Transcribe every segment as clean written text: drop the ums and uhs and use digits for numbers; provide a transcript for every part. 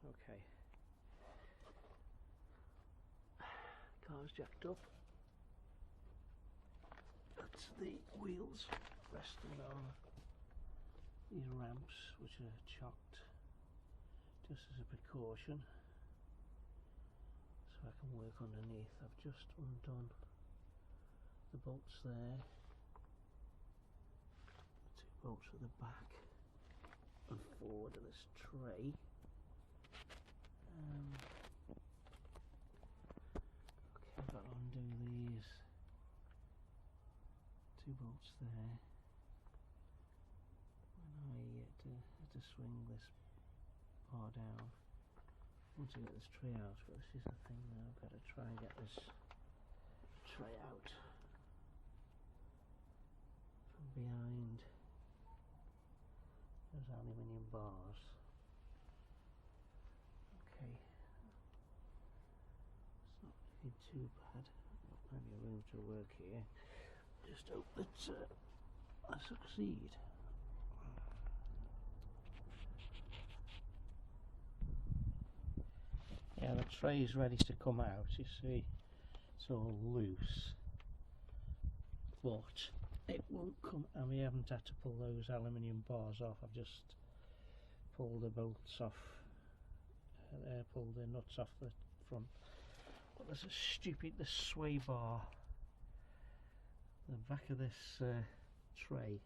Okay. Car's jacked up. That's the wheels resting on these ramps, which are chocked just as a precaution, so I can work underneath. I've just undone the bolts there, the 2 bolts at the back and forward of this tray. Okay, I've got to undo these 2 bolts there. When I had to swing this bar down, once I get this tray out, but this is the thing now, I've got to try and get this tray out from behind those aluminium bars. Okay, it's not looking too bad. Got plenty of room to work here. Just hope that I succeed. Yeah, the tray is ready to come out. You see, it's all loose, but it won't come. I mean, I haven't had to pull those aluminium bars off. I've just pulled the bolts off. Pulled the nuts off the front. But there's a stupid sway bar. The back of this tray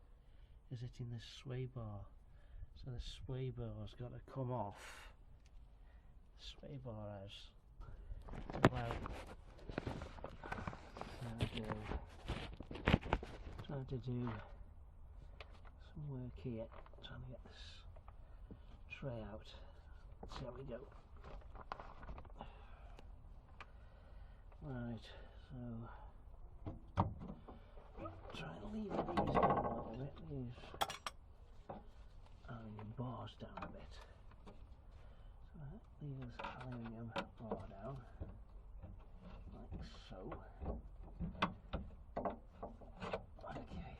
is hitting this sway bar, so the sway bar's got to come off. The sway bar has trying to do some work here, trying to get this tray out. Let's see how we go. Right, so try and lever these down a little bit, these aluminium bars down a bit. So that leaves aluminium bar down, like so. Okay,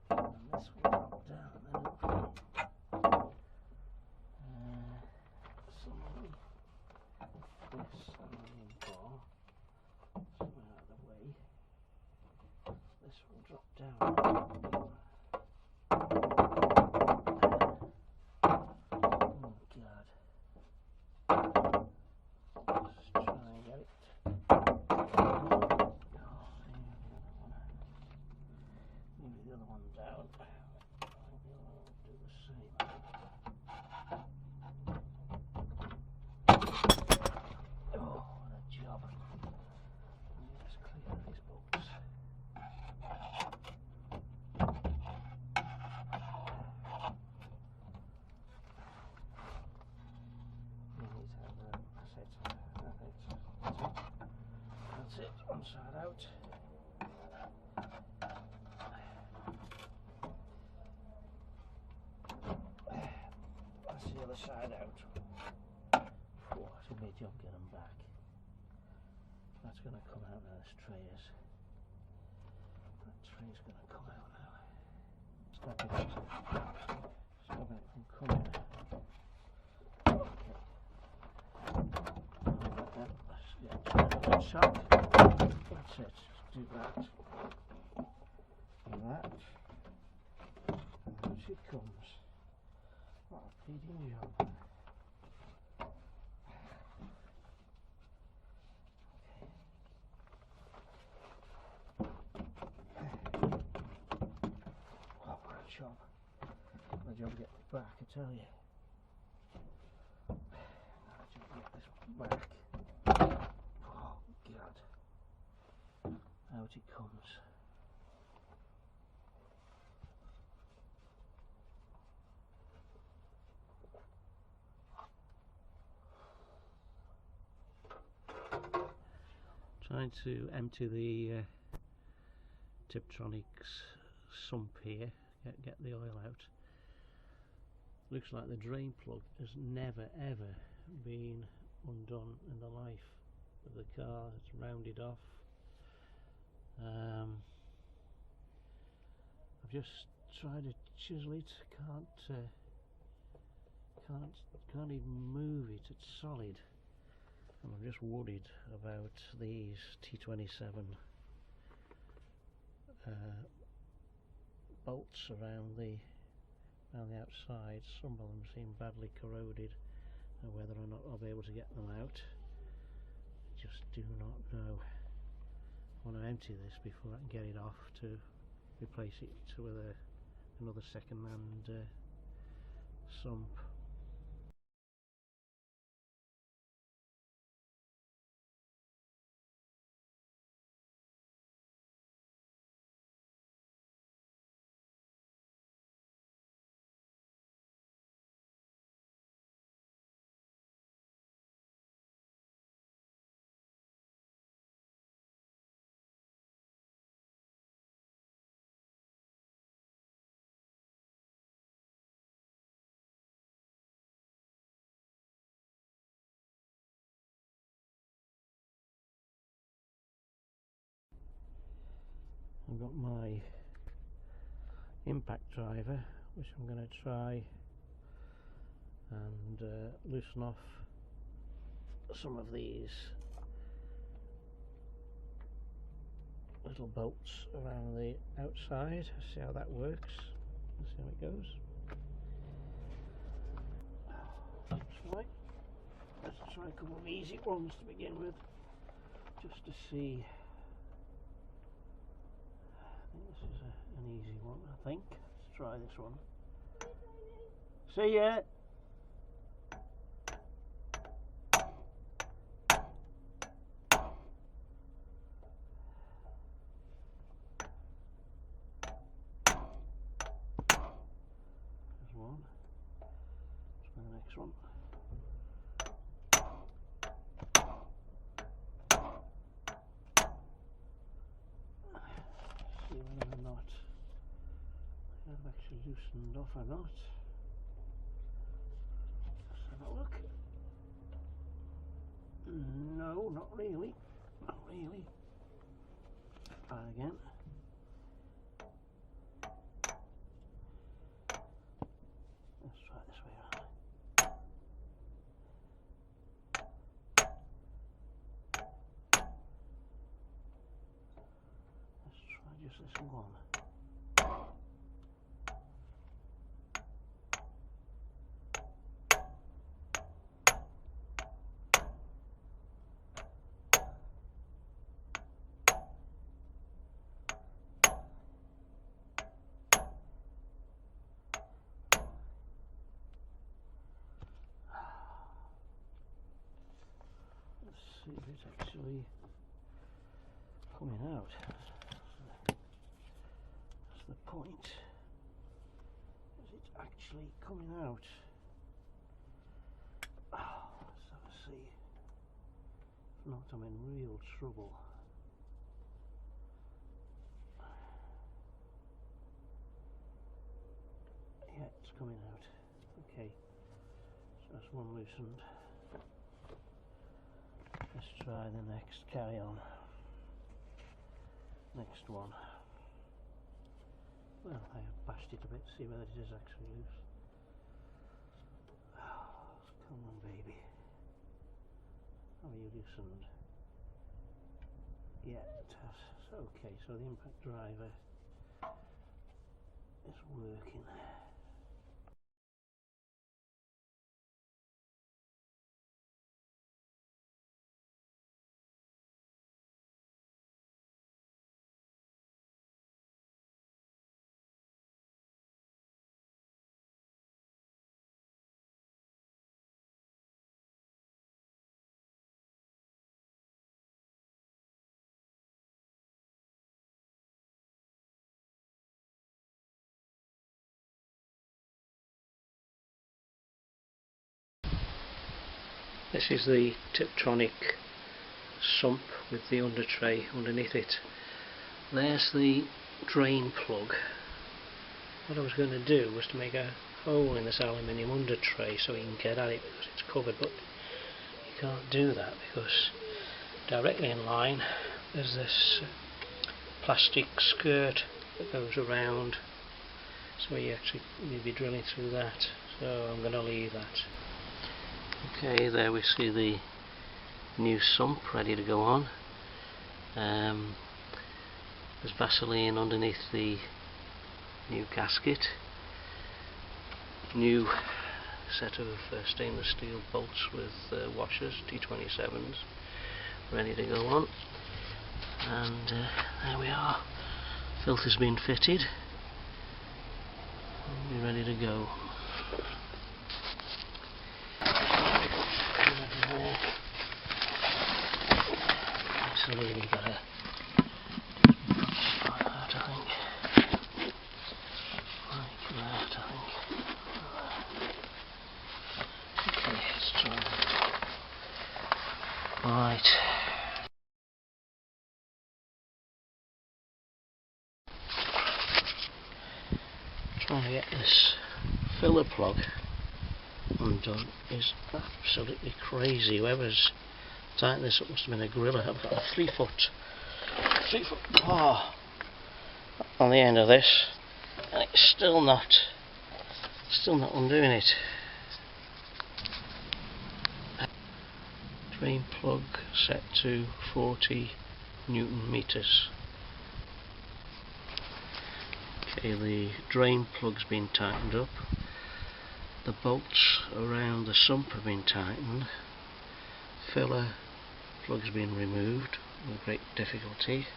and this will drop down then hopefully. This aluminium bar somewhere out of the way. This will drop down. Oh God. Let's try and get it. Maybe the other one down. Maybe I'll do the same. Oh, what a job. Let's clear these bolts. That's it, one side out. That's the other side out. Oh, it's a big job getting them back. That's going to come out now, this tray is. That tray's going to come out now. Stopping it from coming. Okay. Let's get that shot. That's it. Do that. And that. And out she comes. What a feeding job. Job. My job to get this back, I tell you. My job to get this back. Oh God. Out it comes. Trying to empty the tiptronic sump here. Get the oil out. Looks like the drain plug has never ever been undone in the life of the car. It's rounded off. I've just tried to chisel it. Can't can't even move it. It's solid. And I'm just worried about these T27 bolts around the outside. Some of them seem badly corroded, and whether or not I'll be able to get them out, I just do not know. I want to empty this before I can get it off to replace it with another second-hand sump. I've got my impact driver, which I'm going to try and loosen off some of these little bolts around the outside. See how that works. Let's see how it goes. Let's try a couple of easy ones to begin with, just to see. I think this is an easy one, I think. Let's try this one. See ya! There's one. Let's try the next one. See whether or not I've actually loosened off or not. Let's have a look. No, not really. Not really. Try again. Let's try it this way around. Let's try just this one. See if it's actually coming out. That's the point. Is it actually coming out? Oh, let's have a see. If not, I'm in real trouble. Yeah, it's coming out. Okay, so that's one loosened. Let's try the next, carry on. Next one. Well, I have bashed it a bit to see whether it is actually loose. Oh, come on, baby. Are you loosened? Yeah, it has. Okay, so the impact driver is working. This is the tiptronic sump with the under tray underneath it. There's the drain plug. What I was going to do was to make a hole in this aluminium under tray so you can get at it because it's covered, but you can't do that because directly in line there's this plastic skirt that goes around, So you actually you'd be drilling through that, so I'm going to leave that. Okay, there we see the new sump ready to go on. There's Vaseline underneath the new gasket, new set of stainless steel bolts with washers, T27s, ready to go on. And there we are, filter's been fitted, and we're ready to go. So we've got a like that, I think. Like that, I think. Okay, let's try that. Right. Trying to get this filler plug undone is absolutely crazy. Whoever's tightened this up must have been a griller. I've got a 3 foot bar on the end of this, and it's still not undoing it. Drain plug set to 40 Newton meters. Okay, the drain plug's been tightened up. The bolts around the sump have been tightened. Filler plug's been removed with great difficulty.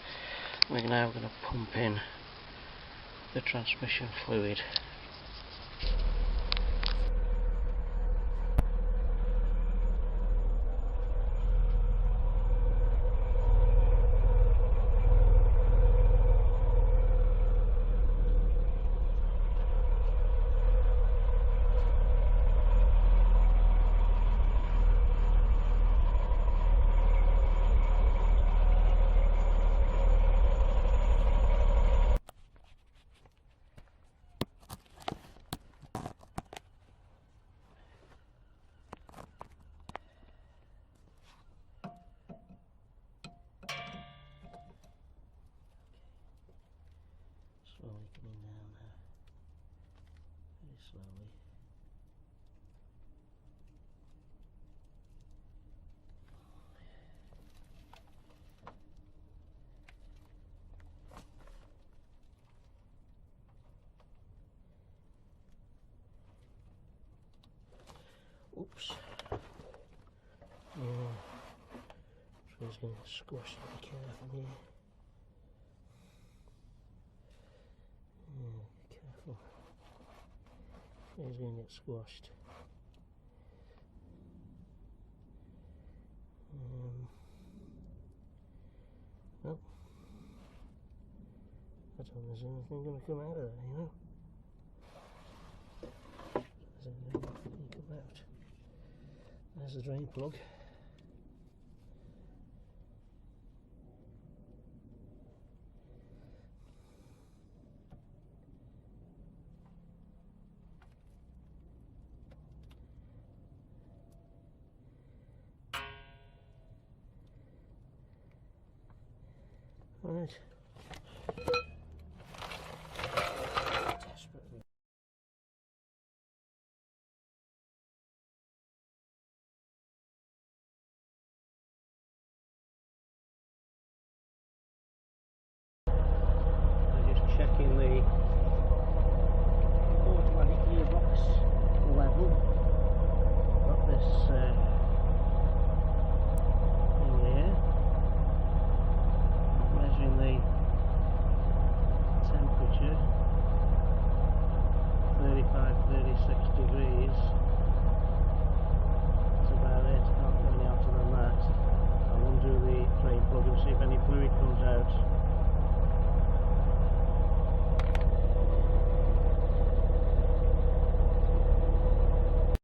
We're now going to pump in the transmission fluid. Slowly coming down now, very slowly. Oops. Tree's going to squash it, be careful here. Careful. Tree's going to get squashed. Well, I don't think there's anything going to come out of that, you know. There's anything going to come out. There's the drain plug. Right. Desperately. I'm just checking the automatic gearbox level. Got this in here. Measuring the temperature, 35-36 degrees.